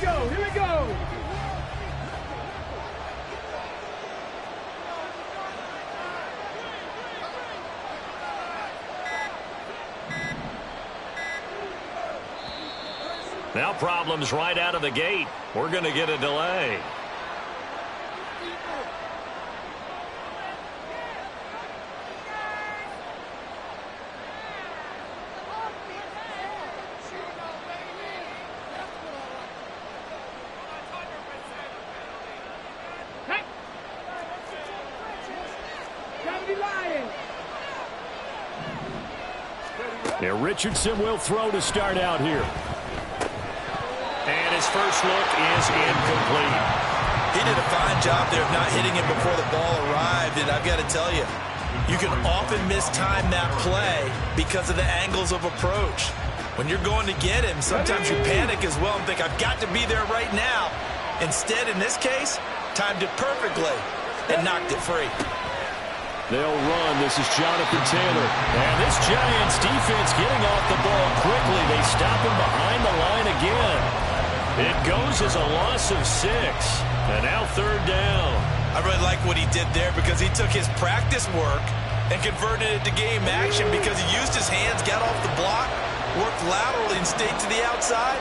go. Here we go. Now problems right out of the gate. We're going to get a delay. Now Richardson will throw to start out here. And his first look is incomplete. He did a fine job there of not hitting him before the ball arrived. And I've got to tell you, you can often mistime that play because of the angles of approach. When you're going to get him, sometimes you panic as well and think, I've got to be there right now. Instead, in this case, timed it perfectly and knocked it free. They'll run. This is Jonathan Taylor. And this Giants defense getting off the ball quickly. They stop him behind the line again. It goes as a loss of 6. And now third down. I really like what he did there because he took his practice work and converted it to game action because he used his hands, got off the block, worked laterally and stayed to the outside,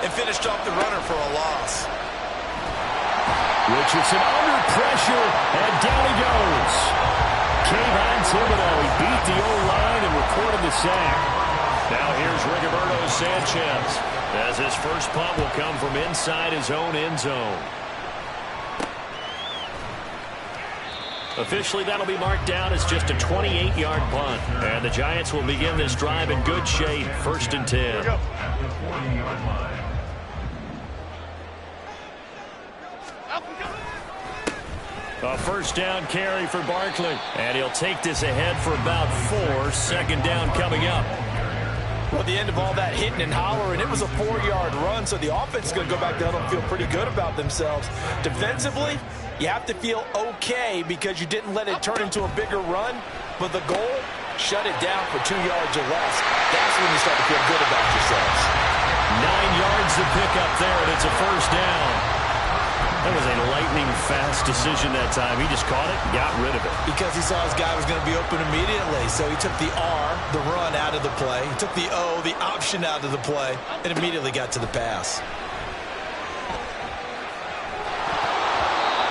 and finished off the runner for a loss. Richardson under pressure, and down he goes. Kayvon Thibodeau, he beat the O-line and recorded the sack. Now here's Rigoberto Sanchez as his first punt will come from inside his own end zone. Officially, that'll be marked down as just a 28-yard punt. And the Giants will begin this drive in good shape, 1st and 10. A first down carry for Barkley. And he'll take this ahead for about 4. Second down coming up. Well, at the end of all that hitting and hollering, it was a 4-yard run, so the offense is going to go back down and feel pretty good about themselves. Defensively, you have to feel okay because you didn't let it turn into a bigger run, but the goal, shut it down for 2 yards or less. That's when you start to feel good about yourselves. 9 yards to pick up there, and it's a first down. That was a lightning-fast decision that time. He just caught it and got rid of it. Because he saw his guy was going to be open immediately. So he took the R, the run, out of the play. He took the O, the option, out of the play, and immediately got to the pass.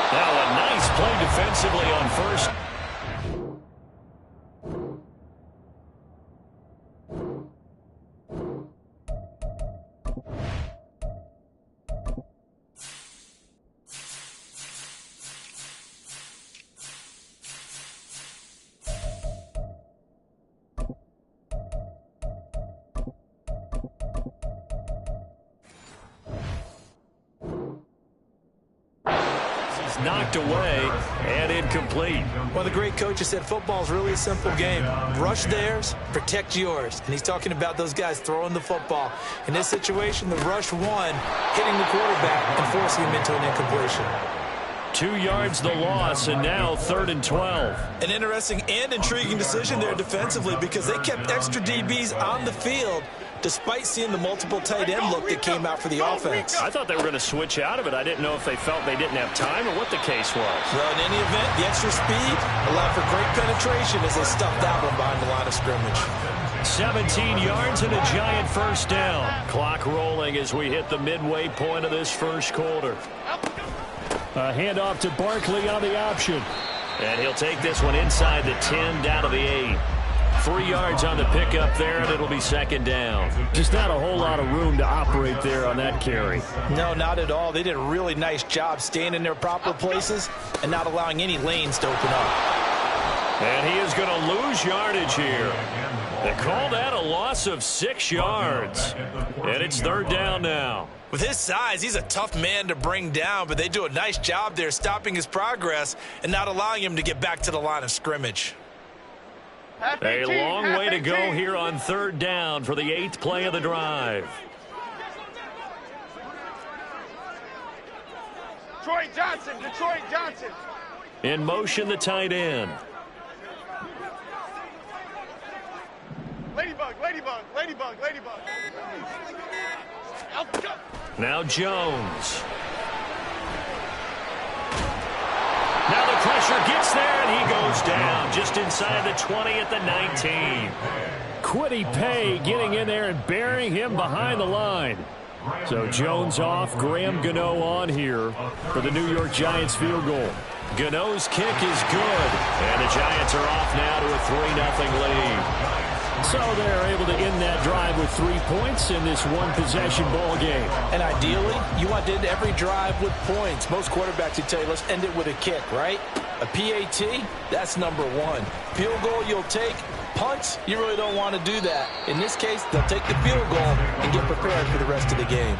Now a nice play defensively on first. Knocked away and incomplete. Well, the great coach said football is really a simple game. Rush theirs, protect yours. And he's talking about those guys throwing the football. In this situation, the rush won, hitting the quarterback and forcing him into an incompletion. 2 yards the loss, and now 3rd and 12. An interesting and intriguing decision there defensively because they kept extra DBs on the field despite seeing the multiple tight end look that came out for the offense. I thought they were going to switch out of it. I didn't know if they felt they didn't have time or what the case was. Well, in any event, the extra speed allowed for great penetration as they stuffed that one behind the line of scrimmage. 17 yards and a Giant first down. Clock rolling as we hit the midway point of this first quarter. A handoff to Barkley on the option. And he'll take this one inside the 10 down to the 8. 3 yards on the pickup there, and it'll be second down. Just not a whole lot of room to operate there on that carry. No, not at all. They did a really nice job staying in their proper places and not allowing any lanes to open up. And he is going to lose yardage here. They call that a loss of 6 yards. And it's third down now. With his size, he's a tough man to bring down, but they do a nice job there stopping his progress and not allowing him to get back to the line of scrimmage. A long way to go here on third down for the 8th play of the drive. Detroit Johnson. In motion, the tight end. Ladybug. Now Jones. Now the pressure gets there, and he goes down just inside the 20 at the 19. Quiddy Pay getting in there and burying him behind the line. So Jones off, Graham Gano on here for the New York Giants field goal. Gano's kick is good, and the Giants are off now to a 3-0 lead. So they're able to end that drive with 3 points in this one-possession ball game. And ideally, you want to end every drive with points. Most quarterbacks would tell you, let's end it with a kick, right? A PAT, that's number one. Field goal you'll take. Punts, you really don't want to do that. In this case, they'll take the field goal and get prepared for the rest of the game.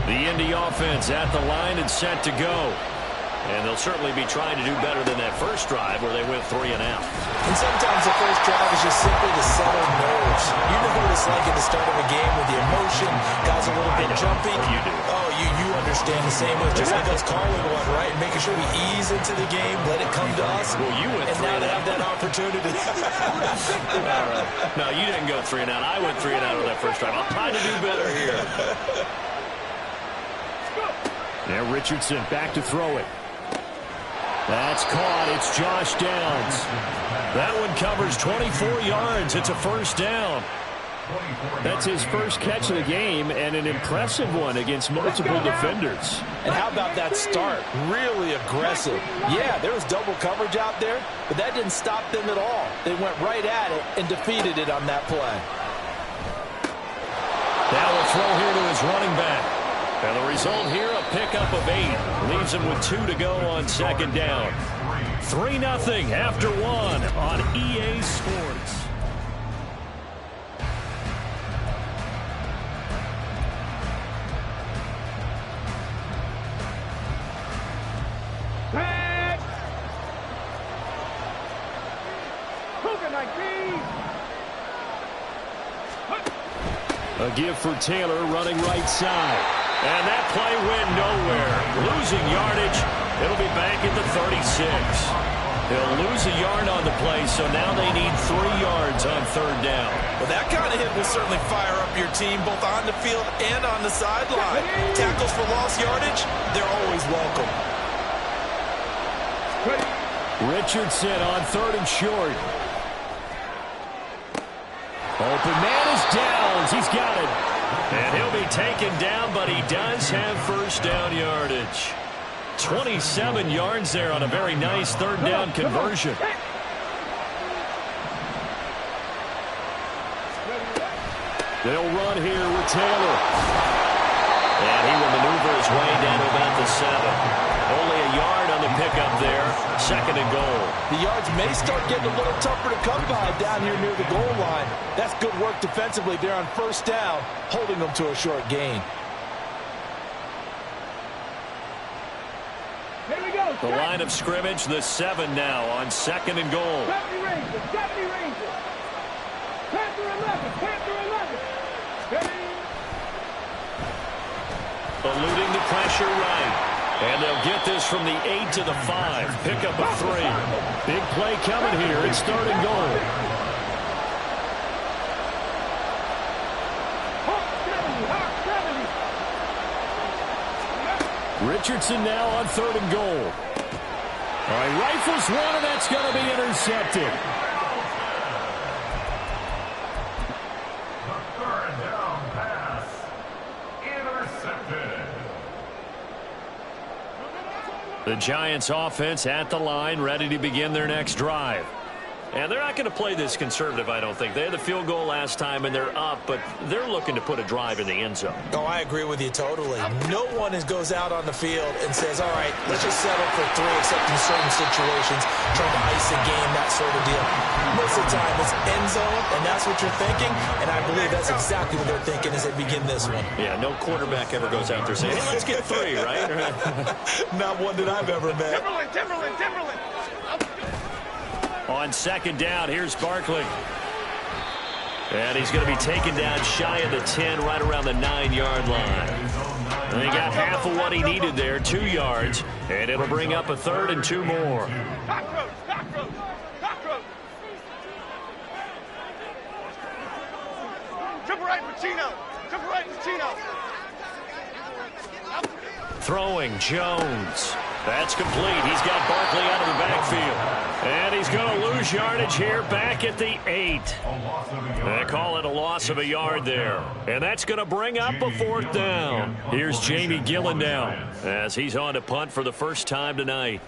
The Indy offense at the line and set to go. And they'll certainly be trying to do better than that first drive where they went 3 and out. And sometimes the first drive is just simply to settle nerves. You know what it's like at the start of a game with the emotion, guys a little bit jumpy. You do. Oh, you understand the same way. Just like us calling one, right? Making sure we ease into the game, let it come to us. Well, you went 3 and out. And now they have that opportunity. All right. No, you didn't go 3 and out. I went 3 and out on that first drive. I'm trying to do better here. Now Richardson back to throw it. That's caught. It's Josh Downs. That one covers 24 yards. It's a first down. That's his first catch of the game, and an impressive one against multiple defenders. And how about that start? Really aggressive. Yeah, there was double coverage out there, but that didn't stop them at all. They went right at it and defeated it on that play. Now we'll throw here to his running back. And the result here, a pickup of 8. Leaves him with 2 to go on second down. 3-0 after 1 on EA Sports. A give for Taylor running right side. And that play went nowhere. Losing yardage. It'll be back at the 36. They'll lose a yard on the play, so now they need 3 yards on third down. Well, that kind of hit will certainly fire up your team, both on the field and on the sideline. Tackles for lost yardage, they're always welcome. Richardson on third and short. Open man is Downs. He's got it. And he'll be taken down, but he does have first down yardage. 27 yards there on a very nice third down conversion. They'll run here with Taylor. And he will maneuver his way down to about the 7. Only a yard on the pickup there. Second and goal. The yards may start getting a little tougher to come by down here near the goal line. That's good work defensively there on first down, holding them to a short gain. Here we go. The line of scrimmage, the 7 now on second and goal. Deputy Ranger, Deputy Ranger. Panther 11, Panther 11. Eluding the pressure right. And they'll get this from the 8 to the 5. Pick up a 3. Big play coming here. It's third and goal. Richardson now on third and goal. All right, rifles one, and that's going to be intercepted. The Giants offense at the line, ready to begin their next drive. And they're not going to play this conservative, I don't think. They had the field goal last time, and they're up, but they're looking to put a drive in the end zone. Oh, I agree with you totally. No one goes out on the field and says, all right, let's just settle for 3, except in certain situations, trying to ice a game, that sort of deal. Most of the time, it's end zone, and that's what you're thinking, and I believe that's exactly what they're thinking as they begin this one. Yeah, no quarterback ever goes out there saying, hey, let's get 3, right? Not one that I've ever met. Timberland. On second down, here's Barkley. And he's going to be taken down shy of the 10, right around the 9-yard line. And he got half of what he needed there, 2 yards. And it'll bring up a third and 2 more. Cockroach. Triple right. Throwing Jones. That's complete. He's got Barkley out of the backfield. And he's going to lose yardage here back at the 8. They call it a loss of a yard there. And that's going to bring up a 4th down. Here's Jamie Gillen now as he's on to punt for the first time tonight.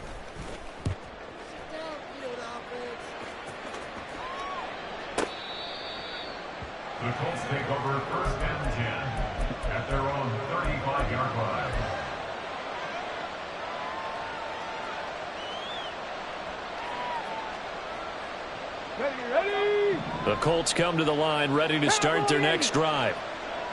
The Colts take over 1st and 10 at their own 35-yard line. Ready. The Colts come to the line ready to start their next drive.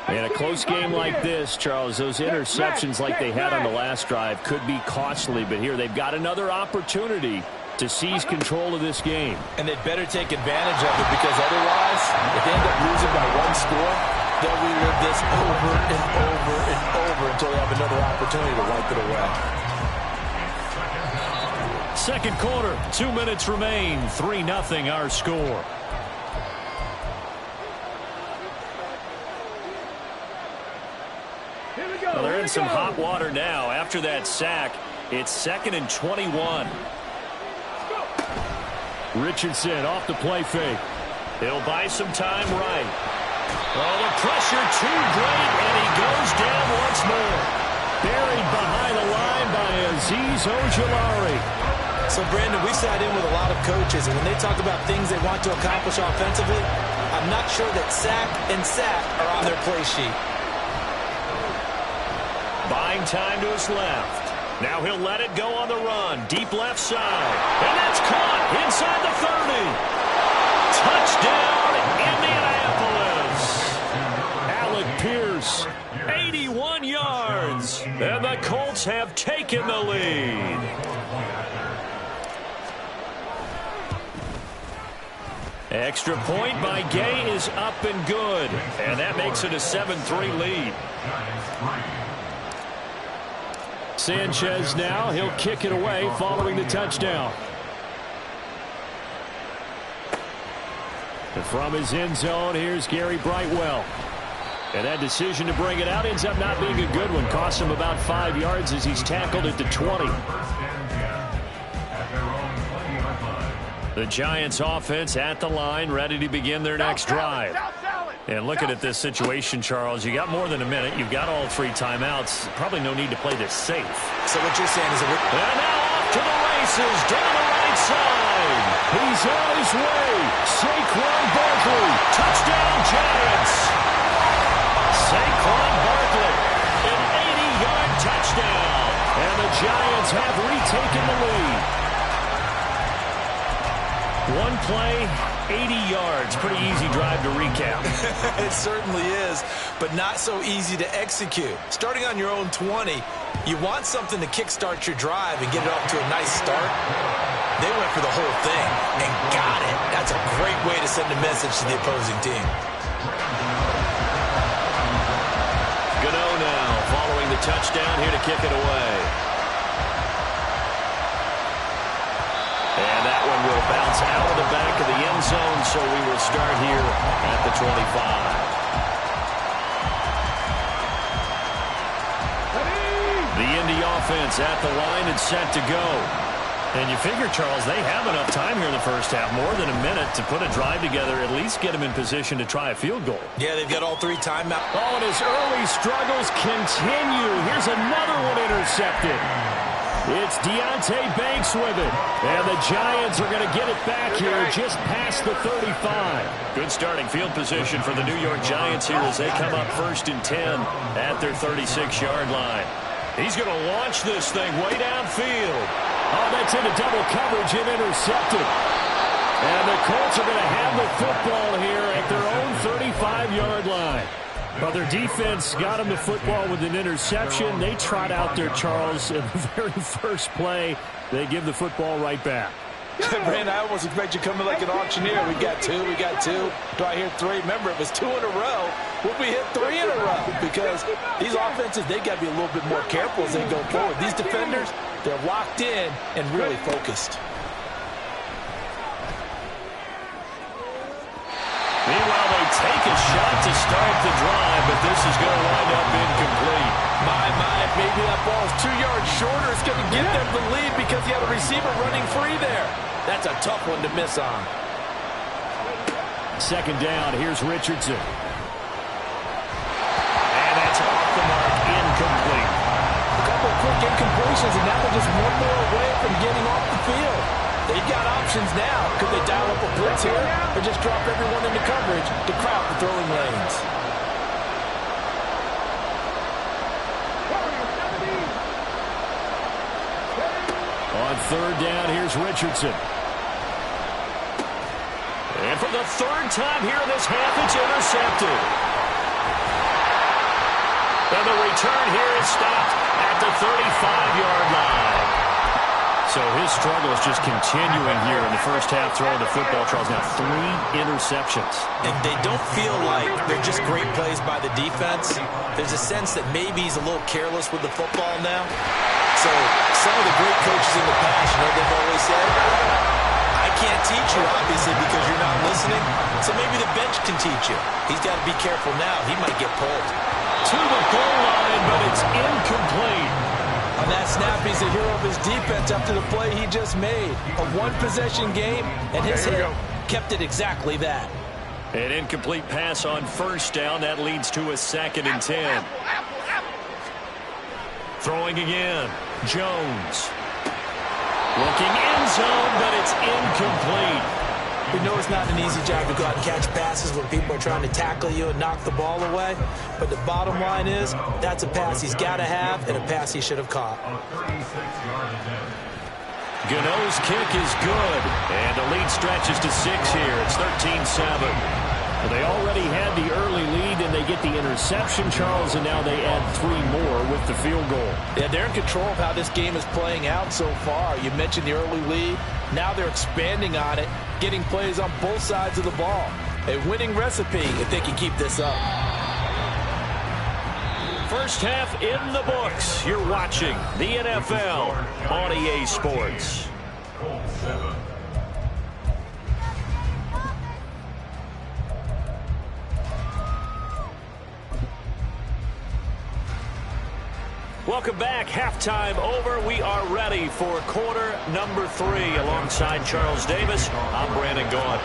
In a close game like this, Charles, those interceptions like they had on the last drive could be costly, but here they've got another opportunity to seize control of this game. And they'd better take advantage of it, because otherwise, if they end up losing by 1 score, they'll relive this over and over and over until they have another opportunity to wipe it away. Second quarter, 2 minutes remain, 3-0 our score. Here we go. Well, they're in some hot water now. After that sack, it's 2nd and 21. Richardson off the play fake. He'll buy some time right. Oh, the pressure too great, and he goes down once more. Buried behind the line by Azeez Ojulari. So, Brandon, we sat in with a lot of coaches, and when they talk about things they want to accomplish offensively, I'm not sure that sack and sack are on their play sheet. Buying time to his left. Now he'll let it go on the run. Deep left side. And that's caught inside the 30. Touchdown, Indianapolis. Alec Pierce, 81 yards. And the Colts have taken the lead. Extra point by Gay is up and good. And that makes it a 7-3 lead. Sanchez now, he'll kick it away following the touchdown. And from his end zone, here's Gary Brightwell. And that decision to bring it out ends up not being a good one. Costs him about 5 yards as he's tackled at the 20. The Giants offense at the line, ready to begin their next drive. And looking at this situation, Charles, you got more than a minute. You've got all 3 timeouts. Probably no need to play this safe. So what you're saying is that and now off to the races, down the right side. He's on his way. Saquon Barkley, touchdown Giants. Saquon Barkley, an 80-yard touchdown. And the Giants have retaken the lead. One play, 80 yards. Pretty easy drive to recap. It certainly is, but not so easy to execute. Starting on your own 20, you want something to kickstart your drive and get it off to a nice start. They went for the whole thing and got it. That's a great way to send a message to the opposing team. Gano now following the touchdown here to kick it away. And that one will bounce out of the back of the end zone, so we will start here at the 25. The Indy offense at the line and set to go. And you figure, Charles, they have enough time here in the first half, more than a minute, to put a drive together, at least get them in position to try a field goal. Yeah, they've got all 3 timeouts. Oh, and his early struggles continue. Here's another one intercepted. It's Deonte Banks with it. And the Giants are going to get it back here just past the 35. Good starting field position for the New York Giants here as they come up 1st and 10 at their 36-yard line. He's going to launch this thing way downfield. Oh, that's into double coverage and intercepted. And the Colts are going to have the football here at their own 35-yard line. Well, their defense got them the football with an interception. They trot out there, Charles, in the very first play. They give the football right back. Brandon, I almost expect you coming like an auctioneer. We got 2, we got 2. Do I hear 3? Remember, it was 2 in a row. Will we hit 3 in a row? Because these offenses, they got to be a little bit more careful as they go forward. These defenders, they're locked in and really focused. Meanwhile, they take a shot to to start the drive, but this is going to wind up incomplete. My, if maybe that ball is 2 yards shorter, it's going to get them the lead because he had a receiver running free there. That's a tough one to miss on. Second down, here's Richardson. And that's off the mark, incomplete. A couple of quick incompletions, and now they're just one more away from getting off the field. They've got options now. Could they dial up a blitz here or just drop everyone into coverage to crowd the throwing lanes? On third down, here's Richardson. And for the third time here in this half, it's intercepted. And the return here is stopped at the 35-yard line. So his struggle is just continuing here in the first half throwing the football. Charles, now 3 interceptions. And they don't feel like they're just great plays by the defense. There's a sense that maybe he's a little careless with the football now. So some of the great coaches in the past, you know, they've always said, I can't teach you, obviously, because you're not listening. So maybe the bench can teach you. He's got to be careful now. He might get pulled. To the goal line, but it's incomplete. On that snap, he's a hero of his defense after the play he just made. A one-possession game, and his hit kept it exactly that. An incomplete pass on first down. That leads to a 2nd and 10. Throwing again. Jones. Looking end zone, but it's incomplete. We know it's not an easy job to go out and catch passes when people are trying to tackle you and knock the ball away. But the bottom line is, that's a pass he's got to have and a pass he should have caught. Gano's kick is good. And the lead stretches to 6 here. It's 13-7. They already had the early lead, and they get the interception, Charles, and now they add 3 more with the field goal. Yeah, they're in control of how this game is playing out so far. You mentioned the early lead. Now they're expanding on it, getting plays on both sides of the ball. A winning recipe if they can keep this up. First half in the books. You're watching the NFL on EA Sports. Colts 7. Welcome back. Halftime over. We are ready for quarter number 3. Alongside Charles Davis, I'm Brandon Gaud.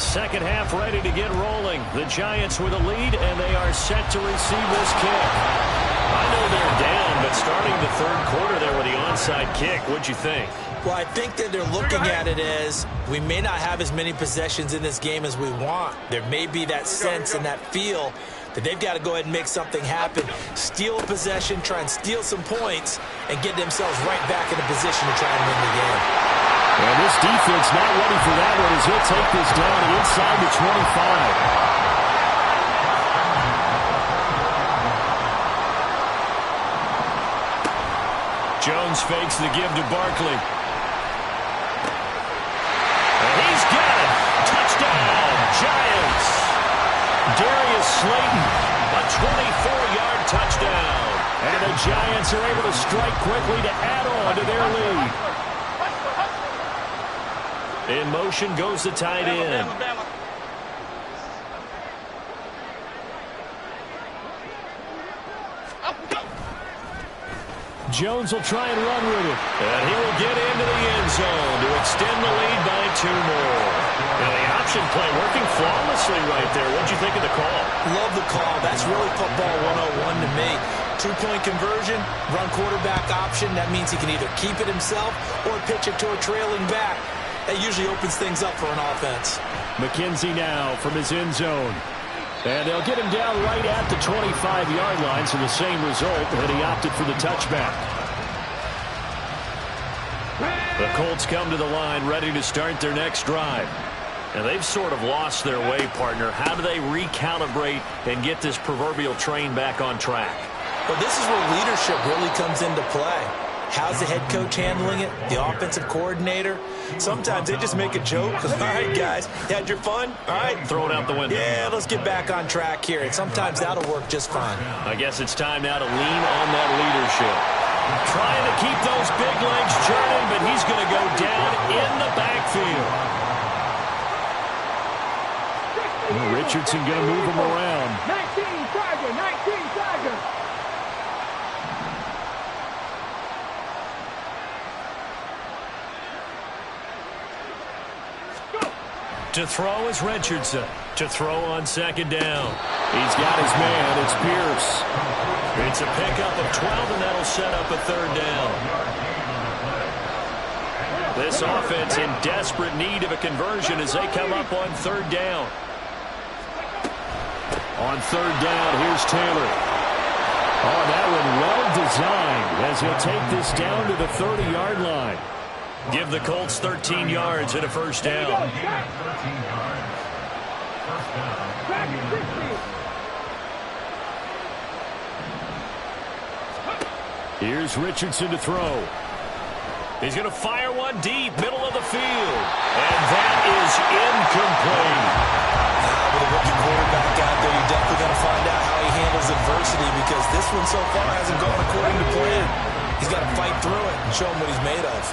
Second half ready to get rolling. The Giants with a lead, and they are set to receive this kick. I know they're down, but starting the third quarter there with the onside kick, what'd you think? Well, I think that they're looking at it as we may not have as many possessions in this game as we want. There may be that sense and that feel that they've got to go ahead and make something happen, steal a possession, try and steal some points, and get themselves right back in a position to try and win the game. And this defense not ready for that one as he'll take this down inside the 25. Jones fakes the give to Barkley. And he's got it. Touchdown, Giants. Darius Slayton, a 24-yard touchdown. And the Giants are able to strike quickly to add on to their lead. In motion goes the tight end. Jones will try and run with it. And he will get into the end zone to extend the lead by 2 more. And the option play working flawlessly right there. What'd you think of the call? Love the call. That's really football 101 to me. 2-point conversion, run quarterback option. That means he can either keep it himself or pitch it to a trailing back. That usually opens things up for an offense. McKenzie now from his end zone. And they'll get him down right at the 25-yard line, so the same result, but he opted for the touchback. The Colts come to the line ready to start their next drive. And they've sort of lost their way, partner. How do they recalibrate and get this proverbial train back on track? Well, this is where leadership really comes into play. How's the head coach handling it? The offensive coordinator? Sometimes they just make a joke. All right, guys, you had your fun? All right. Throw it out the window. Yeah, let's get back on track here. And sometimes that'll work just fine. I guess it's time now to lean on that leadership. Trying to keep those big legs churning, but he's going to go down in the backfield. Richardson going to move him around. 19 Tiger, 19 Tiger. To throw is Richardson. To throw on second down. He's got his man. It's Pierce. It's a pickup of 12, and that'll set up a third down. This offense in desperate need of a conversion as they come up on third down. On third down, here's Taylor. Oh, that one well designed as he'll take this down to the 30-yard line. Give the Colts 13 yards and a first down. Here's Richardson to throw. He's going to fire one deep, middle of the field. And that is incomplete. With a rookie quarterback out there, you're definitely going to find out how he handles adversity because this one so far hasn't gone according to plan. He's got to fight through it and show him what he's made of.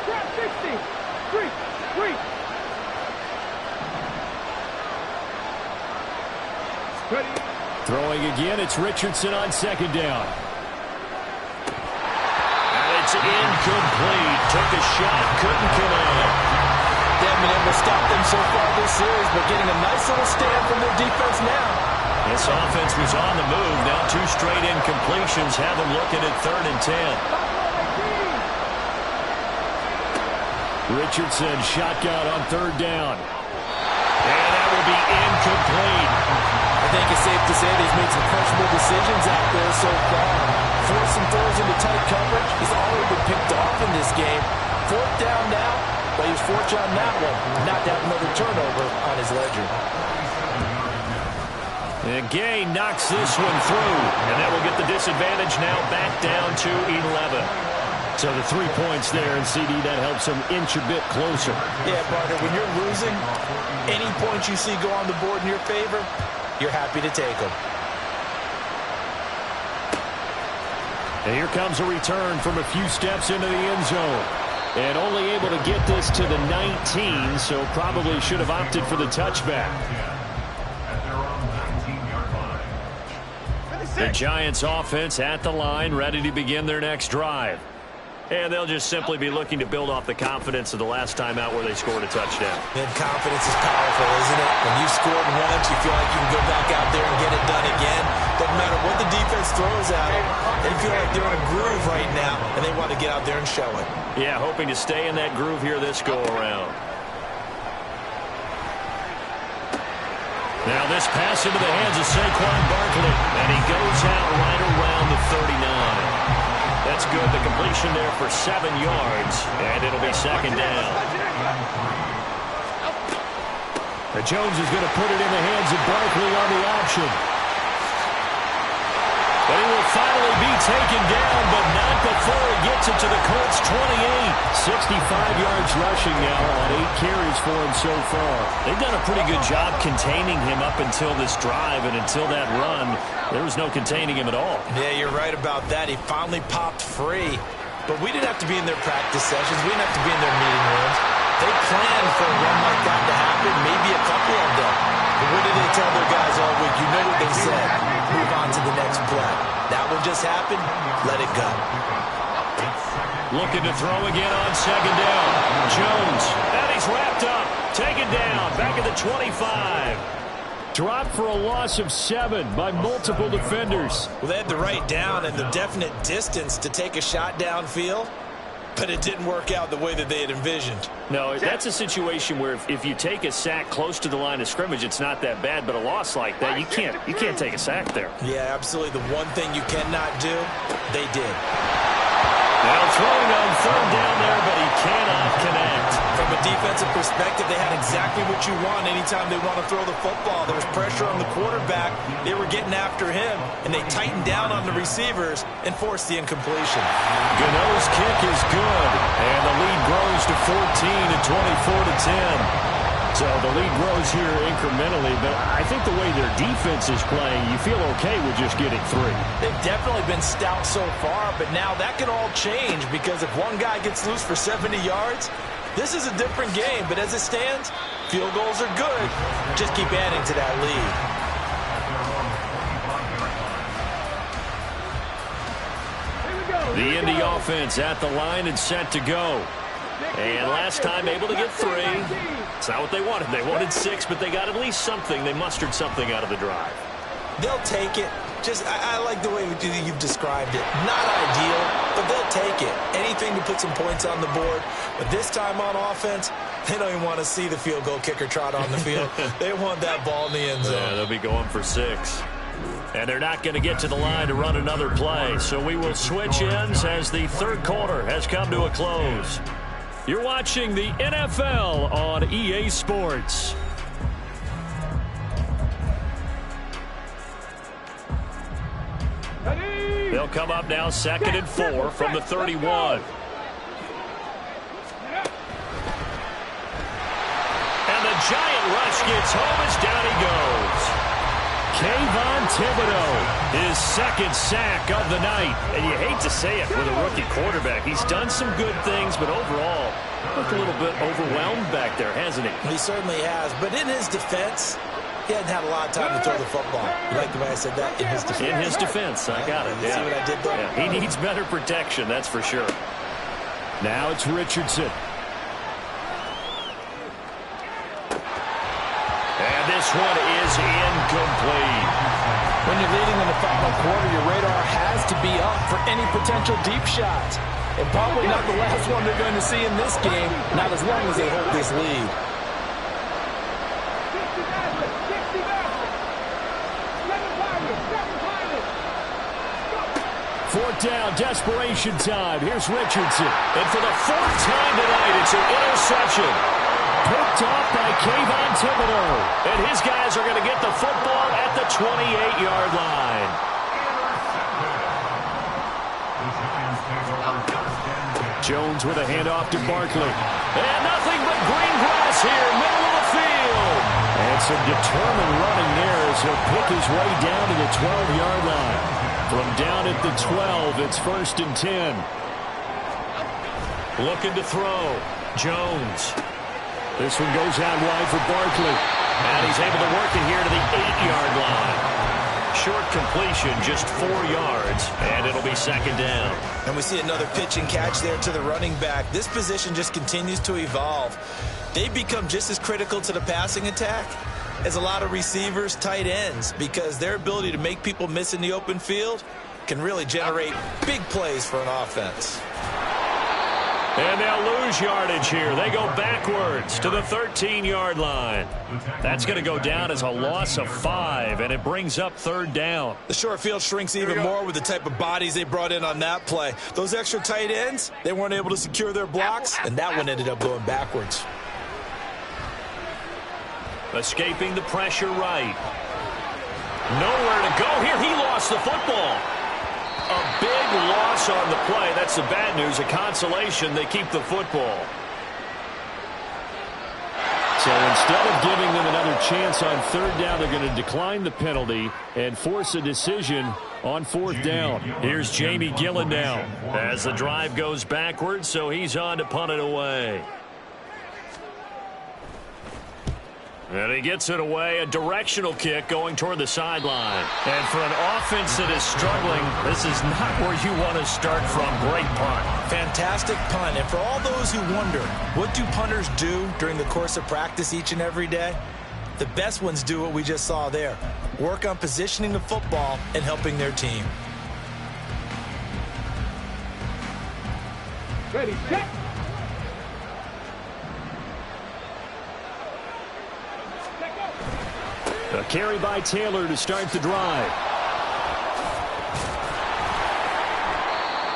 Trap 60. Three. Ready. Throwing again, it's Richardson on second down. And it's incomplete. Took a shot, couldn't connect. They haven't been able to stop them so far this series, but getting a nice little stand from their defense now. This offense was on the move. Now 2 straight incompletions have them looking at 3rd and 10. Richardson shotgun on third down. And that will be incomplete. I think it's safe to say that he's made some questionable decisions out there so far. Forcing throws into tight coverage. He's already been picked off in this game. 4th down now, but he was fortunate on that one not to have another turnover on his ledger. And Gay knocks this one through, and that will get the disadvantage now back down to 11. So the 3 points there, and CD, that helps him inch a bit closer. Yeah, partner, when you're losing, any points you see go on the board in your favor, you're happy to take them. And here comes a return from a few steps into the end zone. And only able to get this to the 19, so probably should have opted for the touchback. The Giants offense at the line, ready to begin their next drive. And they'll just simply be looking to build off the confidence of the last time out where they scored a touchdown. And confidence is powerful, isn't it? When you've scored once, you feel like you can go back out there and get it done again. Doesn't matter what the defense throws at them. They feel like they're in a groove right now, and they want to get out there and show it. Yeah, hoping to stay in that groove here this go-around. Now this pass into the hands of Saquon Barkley, and he goes out right around the 39. That's good. The completion there for 7 yards, and it'll be second down. Jones is going to put it in the hands of Barkley on the option. But he will finally be taken down, but not before he gets it to the Colts 28. 65 yards rushing now on 8 carries for him so far. They've done a pretty good job containing him up until this drive, and until that run, there was no containing him at all. Yeah, you're right about that. He finally popped free. But we didn't have to be in their practice sessions. We didn't have to be in their meeting rooms. They planned for a run like that to happen, maybe a couple of them. But what did they tell their guys all week? You know what they said. Move on to the next play. That one just happened. Let it go. Looking to throw again on second down. Jones. And he's wrapped up. Taken down. Back at the 25. Dropped for a loss of 7 by multiple defenders. Well, they had the right down and the definite distance to take a shot downfield, but it didn't work out the way that they had envisioned. No, that's a situation where if you take a sack close to the line of scrimmage, it's not that bad, but a loss like that, you can't take a sack there. Yeah, absolutely. The one thing you cannot do, they did. Now throwing on third down there, but he cannot connect. From a defensive perspective, they had exactly what you want anytime they want to throw the football. There was pressure on the quarterback. They were getting after him, and they tightened down on the receivers and forced the incompletion. Gano's kick is good, and the lead grows to 14 and 24-10. So the lead grows here incrementally, but I think the way their defense is playing, you feel okay with just getting 3. They've definitely been stout so far, but now that can all change because if one guy gets loose for 70 yards, This is a different game, but as it stands, field goals are good. Just keep adding to that lead. The Indy offense at the line and set to go. And last time able to get 3. It's not what they wanted. They wanted 6, but they got at least something. They mustered something out of the drive. They'll take it. I like the way you've described it. Not ideal, but they'll take it. Anything to put some points on the board. But this time on offense, they don't even want to see the field goal kicker trot on the field. They want that ball in the end zone. Yeah, they'll be going for 6. And they're not going to get to the line to run another play. So we will switch ends as the third quarter has come to a close. You're watching the NFL on EA Sports. They'll come up now 2nd and 4 from the 31. And the giant rush gets home as down he goes. Kayvon Thibodeau, his 2nd sack of the night. And you hate to say it with a rookie quarterback. He's done some good things, but overall, looked a little bit overwhelmed back there, hasn't he? He certainly has. But in his defense, he hadn't had a lot of time to throw the football. You like the way I said that? In his defense. In his defense. I got it. You see what I did there? Yeah, he needs better protection, that's for sure. Now it's Richardson. And this one is incomplete. When you're leading in the final quarter, your radar has to be up for any potential deep shots. And probably not the last one they're going to see in this game, not as long as they hold this lead. Fourth down, desperation time. Here's Richardson. And for the 4th time tonight, it's an interception. Picked off by Kayvon Thibodeau. And his guys are going to get the football at the 28-yard line. Jones with a handoff to Barkley. And nothing but green grass here, middle of the field. And some determined running there as he'll pick his way down to the 12-yard line. From down at the 12, it's 1st and 10. Looking to throw. Jones. This one goes out wide for Barkley. And he's able to work it here to the 8-yard line. Short completion, just 4 yards, and it'll be 2nd down. And we see another pitch and catch there to the running back. This position just continues to evolve. They become just as critical to the passing attack as a lot of receivers, tight ends, because their ability to make people miss in the open field can really generate big plays for an offense. And they'll lose yardage here. They go backwards to the 13-yard line. That's going to go down as a loss of 5, and it brings up 3rd down. The short field shrinks even more with the type of bodies they brought in on that play. Those extra tight ends, they weren't able to secure their blocks, and that one ended up going backwards. Escaping the pressure right. Nowhere to go here. He lost the football. A big loss on the play. That's the bad news. A consolation, they keep the football. So instead of giving them another chance on 3rd down, they're going to decline the penalty and force a decision on 4th down. Here's Jamie Gillen now as the drive goes backwards, so he's on to punt it away. And he gets it away, a directional kick going toward the sideline. And for an offense that is struggling, this is not where you want to start from. Great punt. Fantastic punt. And for all those who wonder, what do punters do during the course of practice each and every day? The best ones do what we just saw there. Work on positioning the football and helping their team. Ready, set. A carry by Taylor to start the drive.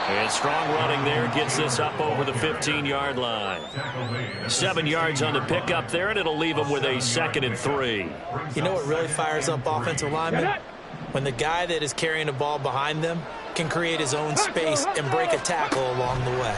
And strong running there gets this up over the 15-yard line. 7 yards on the pickup there, and it'll leave them with a 2nd and 3. You know what really fires up offensive linemen? When the guy that is carrying the ball behind them can create his own space and break a tackle along the way.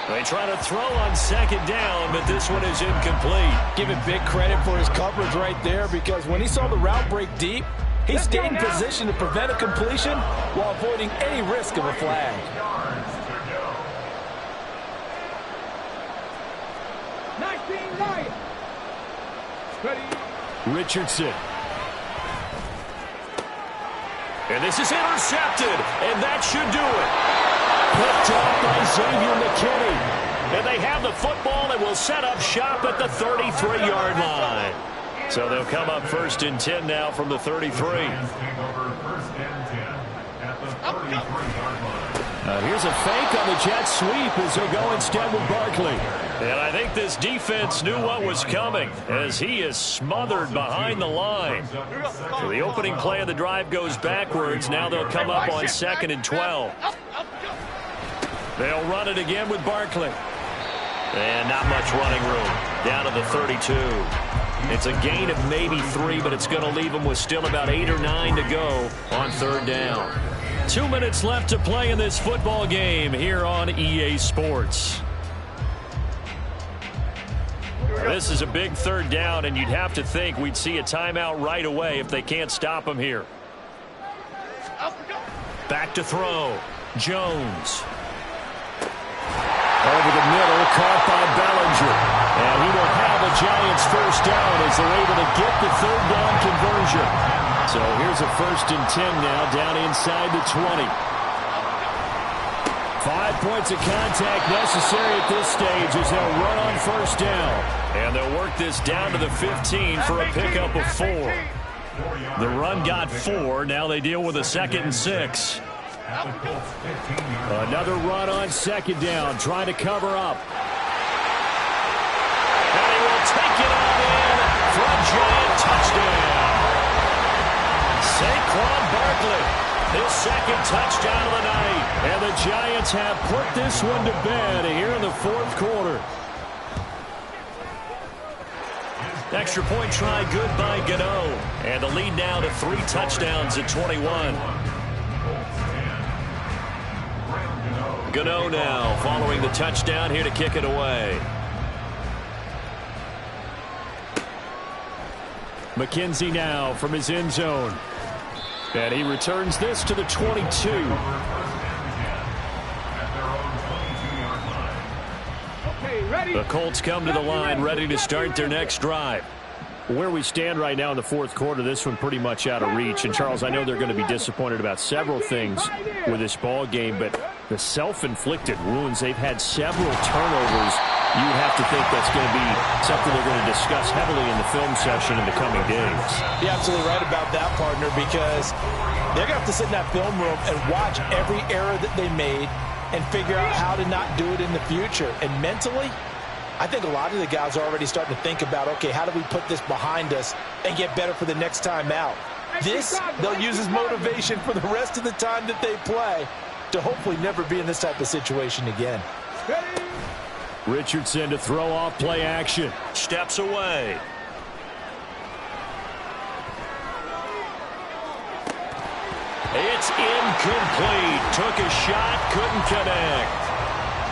They try to throw on 2nd down, but this one is incomplete. Give it big credit for his coverage right there, because when he saw the route break deep, He stayed in position to prevent a completion while avoiding any risk of a flag. 19 Lions. Ready. Richardson. And this is intercepted, and that should do it. Picked off by Xavier McKinney. And they have the football and will set up shop at the 33-yard line. So they'll come up 1st and 10 now from the 33. Here's a fake on the jet sweep as they'll go instead with Barkley. And I think this defense knew what was coming as he is smothered behind the line. So the opening play of the drive goes backwards. Now they'll come up on 2nd and 12. They'll run it again with Barkley. And not much running room. Down to the 32. It's a gain of maybe 3, but it's going to leave them with still about 8 or 9 to go on 3rd down. 2 minutes left to play in this football game here on EA Sports. This is a big 3rd down, and you'd have to think we'd see a timeout right away if they can't stop him here. Back to throw. Jones. Over the middle, caught by Bellinger. And he will have a Giants 1st down as they're able to get the 3rd down conversion. So here's a 1st and 10 now, down inside the 20. 5 points of contact necessary at this stage as they'll run on 1st down. And they'll work this down to the 15 for a pickup of 4. The run got 4. Now they deal with a 2nd and 6. Another run on 2nd down, trying to cover up. And he will take it on in for a Giant touchdown. Saquon Barkley, his 2nd touchdown of the night. And the Giants have put this one to bed here in the 4th quarter. Extra point try good by Gano. And the lead now to 3 touchdowns at 21. Gano now following the touchdown here to kick it away. McKenzie now from his end zone. And he returns this to the 22. The Colts come to the line ready to start their next drive. Where we stand right now in the 4th quarter, this one pretty much out of reach. And, Charles, I know they're going to be disappointed about several things with this ball game, but the self-inflicted wounds, they've had several turnovers. You have to think that's going to be something they're going to discuss heavily in the film session in the coming days. You're absolutely right about that, partner, because they're going to have to sit in that film room and watch every error that they made and figure out how to not do it in the future. And mentally, I think a lot of the guys are already starting to think about, okay, how do we put this behind us and get better for the next time out? This, they'll use as motivation for the rest of the time that they play to hopefully never be in this type of situation again. Richardson to throw off play action. Steps away. It's incomplete. Took a shot, couldn't connect.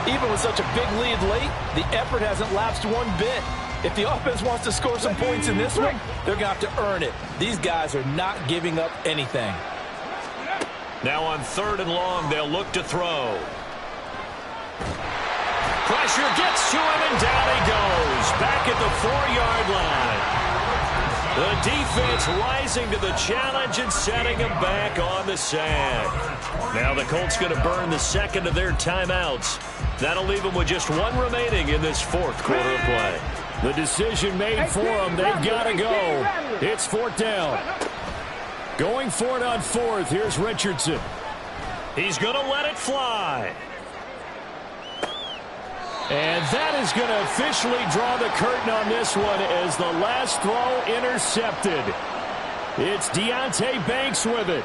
Even with such a big lead late, the effort hasn't lapsed one bit. If the offense wants to score some points in this one, they're going to have to earn it. These guys are not giving up anything. Now on 3rd and long, they'll look to throw. Pressure gets to him, and down he goes. Back at the 4-yard line. The defense rising to the challenge and setting him back on the sand. Now the Colts going to burn the 2nd of their timeouts. That'll leave them with just 1 remaining in this 4th quarter of play. The decision made for them. They've got to go. It's 4th down. Going for it on 4th. Here's Richardson. He's going to let it fly. And that is going to officially draw the curtain on this one as the last throw intercepted. It's Deonte Banks with it.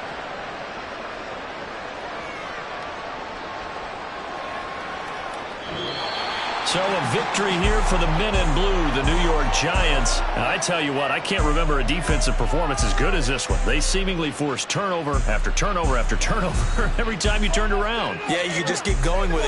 So a victory here for the men in blue, the New York Giants. And I tell you what, I can't remember a defensive performance as good as this one. They seemingly forced turnover after turnover after turnover every time you turned around. Yeah, you could just keep going with it.